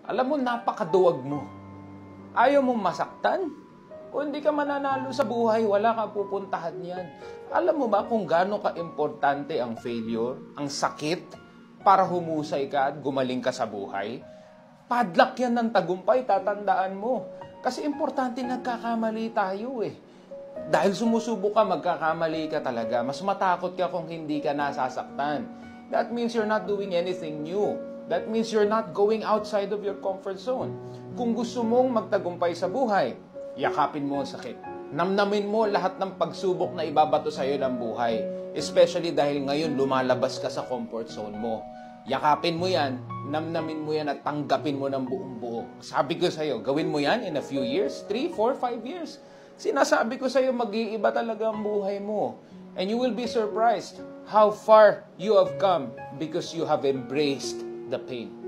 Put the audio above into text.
Alam mo, napakaduwag mo. Ayaw mong masaktan? Kung hindi ka mananalo sa buhay, wala kang pupuntahan yan. Alam mo ba kung gaano ka-importante ang failure, ang sakit, para humusay ka at gumaling ka sa buhay? Padlock yan ng tagumpay, tatandaan mo. Kasi importante nagkakamali tayo eh. Dahil sumusubok ka, magkakamali ka talaga. Mas matakot ka kung hindi ka nasasaktan. That means you're not doing anything new. That means you're not going outside of your comfort zone. Kung gusto mong magtagumpay sa buhay, yakapin mo ang sakit. Namnamin mo lahat ng pagsubok na ibabato sa iyo ng buhay. Especially dahil ngayon lumalabas ka sa comfort zone mo. Yakapin mo yan, namnamin mo yan at tanggapin mo ng buong buo. Sabi ko sa iyo, gawin mo yan in a few years, 3, 4, 5 years. Sinasabi ko sa iyo, mag-iiba talaga ang buhay mo. And you will be surprised how far you have come because you have embraced the pain.